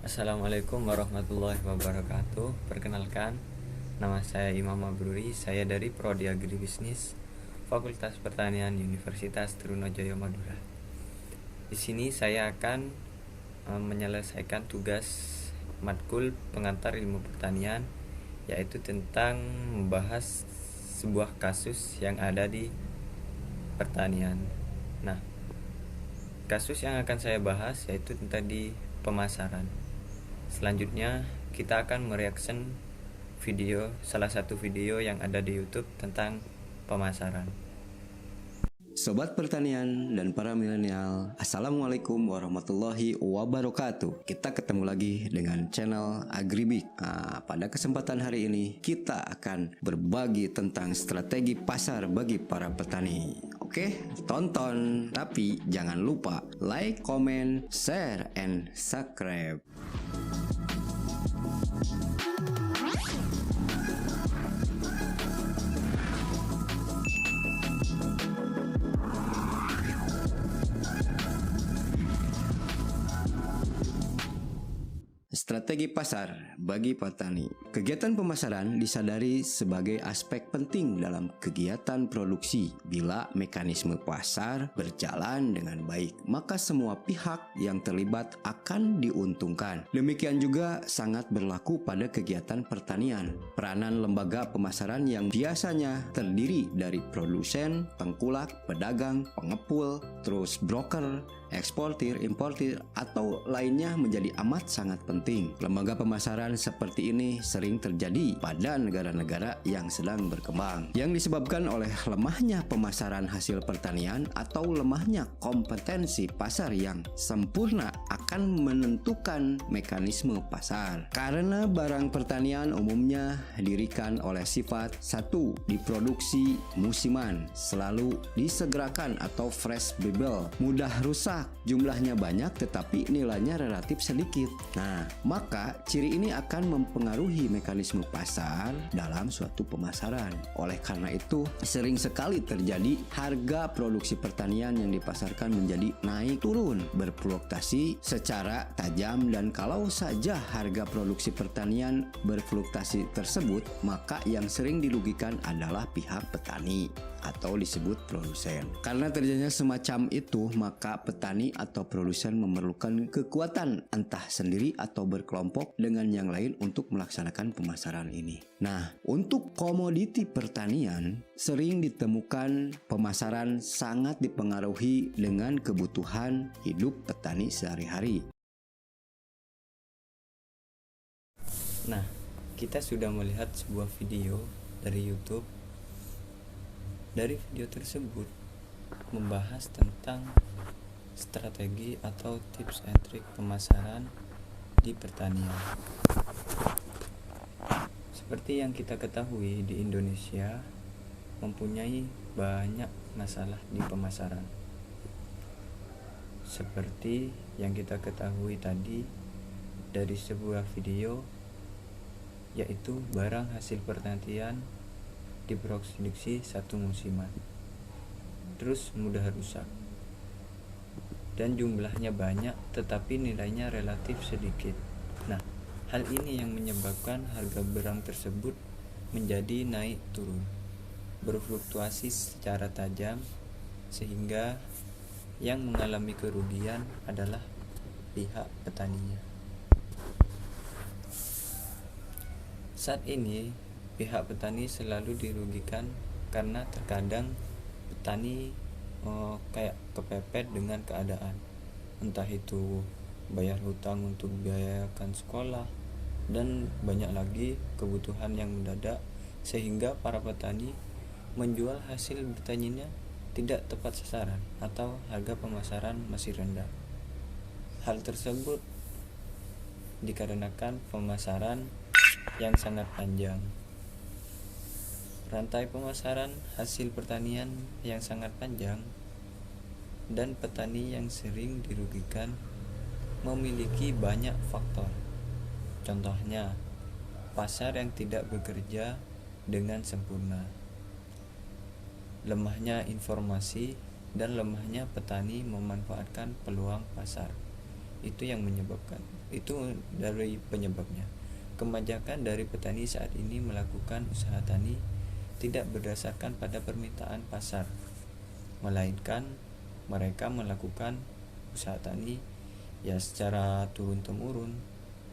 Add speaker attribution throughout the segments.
Speaker 1: Assalamualaikum warahmatullahi wabarakatuh. Perkenalkan, nama saya Imam Mabruri. Saya dari Prodi Agribisnis, Fakultas Pertanian Universitas Trunojoyo Madura. Di sini saya akan menyelesaikan tugas matkul pengantar ilmu pertanian, yaitu tentang membahas sebuah kasus yang ada di pertanian. Nah, kasus yang akan saya bahas yaitu tentang di pemasaran. Selanjutnya kita akan mereaction salah satu video yang ada di YouTube tentang pemasaran.
Speaker 2: Sobat pertanian dan para milenial, Assalamualaikum warahmatullahi wabarakatuh. Kita ketemu lagi dengan channel Agribik. Pada kesempatan hari ini kita akan berbagi tentang strategi pasar bagi para petani. Oke, tonton, tapi jangan lupa like, comment, share, and subscribe. Strategi pasar bagi petani. Kegiatan pemasaran disadari sebagai aspek penting dalam kegiatan produksi. Bila mekanisme pasar berjalan dengan baik, maka semua pihak yang terlibat akan diuntungkan. Demikian juga sangat berlaku pada kegiatan pertanian. Peranan lembaga pemasaran yang biasanya terdiri dari produsen, tengkulak, pedagang, pengepul, terus broker, eksportir, importir, atau lainnya menjadi amat sangat penting. Lembaga pemasaran seperti ini sering terjadi pada negara-negara yang sedang berkembang, yang disebabkan oleh lemahnya pemasaran hasil pertanian atau lemahnya kompetensi pasar yang sempurna akan menentukan mekanisme pasar. Karena barang pertanian umumnya didirikan oleh sifat satu, diproduksi musiman, selalu disegerakan atau fresh bubble, mudah rusak, jumlahnya banyak tetapi nilainya relatif sedikit. Nah, maka ciri ini akan mempengaruhi mekanisme pasar dalam suatu pemasaran. Oleh karena itu, sering sekali terjadi harga produksi pertanian yang dipasarkan menjadi naik turun, berfluktuasi secara tajam, dan kalau saja harga produksi pertanian berfluktuasi tersebut, maka yang sering dirugikan adalah pihak petani atau disebut produsen. Karena terjadinya semacam itu, maka petani atau produsen memerlukan kekuatan entah sendiri atau berkelompok dengan yang lain untuk melaksanakan pemasaran ini. Nah, untuk komoditi pertanian sering ditemukan pemasaran sangat dipengaruhi dengan kebutuhan hidup petani sehari-hari.
Speaker 1: Nah, kita sudah melihat sebuah video dari YouTube. Dari video tersebut membahas tentang strategi atau tips and trick pemasaran di pertanian. Seperti yang kita ketahui, di Indonesia mempunyai banyak masalah di pemasaran. Seperti yang kita ketahui tadi dari sebuah video, yaitu barang hasil pertanian diproduksi satu musiman, terus mudah rusak, dan jumlahnya banyak tetapi nilainya relatif sedikit. Nah, hal ini yang menyebabkan harga barang tersebut menjadi naik turun, berfluktuasi secara tajam, sehingga yang mengalami kerugian adalah pihak petaninya. Saat ini pihak petani selalu dirugikan karena terkadang petani kayak kepepet dengan keadaan, entah itu bayar hutang untuk biayakan sekolah dan banyak lagi kebutuhan yang mendadak, sehingga para petani menjual hasil bertaniannya tidak tepat sasaran atau harga pemasaran masih rendah. Hal tersebut dikarenakan pemasaran yang sangat panjang, rantai pemasaran hasil pertanian yang sangat panjang, dan petani yang sering dirugikan memiliki banyak faktor. Contohnya, pasar yang tidak bekerja dengan sempurna, lemahnya informasi, dan lemahnya petani memanfaatkan peluang pasar. Itu yang menyebabkan. Itu dari penyebabnya. Kebanyakan dari petani saat ini melakukan usaha tani tidak berdasarkan pada permintaan pasar, melainkan mereka melakukan usaha tani ya secara turun-temurun.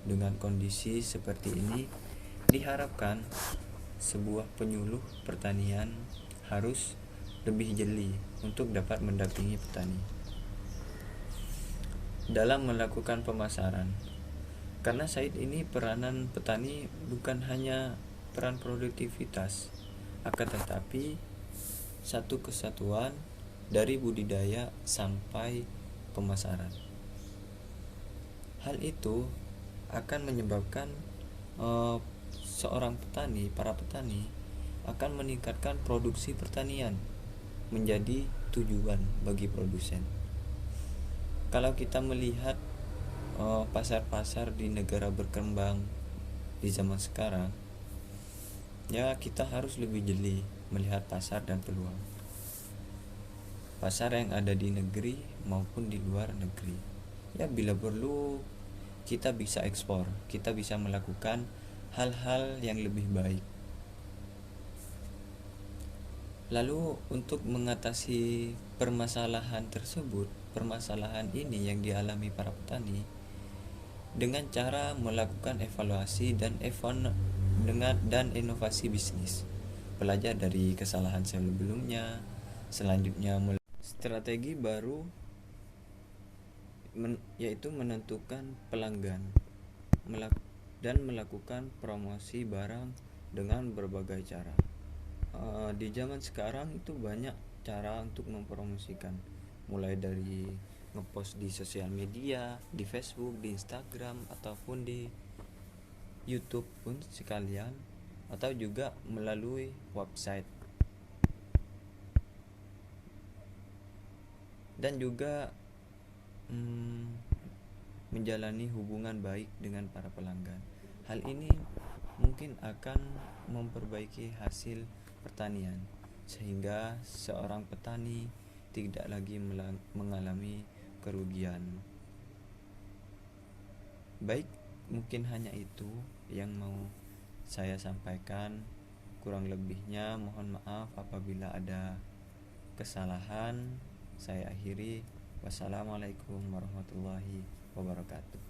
Speaker 1: Dengan kondisi seperti ini, diharapkan sebuah penyuluh pertanian harus lebih jeli untuk dapat mendampingi petani dalam melakukan pemasaran. Karena saat ini peranan petani bukan hanya peran produktivitas, akan tetapi satu kesatuan dari budidaya sampai pemasaran. Hal itu akan menyebabkan para petani akan meningkatkan produksi pertanian menjadi tujuan bagi produsen. Kalau kita melihat pasar-pasar di negara berkembang di zaman sekarang, ya kita harus lebih jeli melihat pasar dan peluang pasar yang ada di negeri maupun di luar negeri. Ya bila perlu kita bisa ekspor, kita bisa melakukan hal-hal yang lebih baik. Lalu untuk mengatasi permasalahan tersebut, permasalahan ini yang dialami para petani dengan cara melakukan evaluasi dan inovasi bisnis. Belajar dari kesalahan sebelumnya, selanjutnya strategi baru yaitu menentukan pelanggan dan melakukan promosi barang dengan berbagai cara. Di zaman sekarang itu banyak cara untuk mempromosikan, mulai dari ngepost di sosial media, di Facebook, di Instagram, ataupun di YouTube pun sekalian, atau juga melalui website. Dan juga menjalani hubungan baik dengan para pelanggan. Hal ini mungkin akan memperbaiki hasil pertanian, sehingga seorang petani tidak lagi mengalami kerugian. Baik, mungkin hanya itu yang mau saya sampaikan. Kurang lebihnya mohon maaf apabila ada kesalahan. Saya akhiri. Wassalamualaikum warahmatullahi wabarakatuh.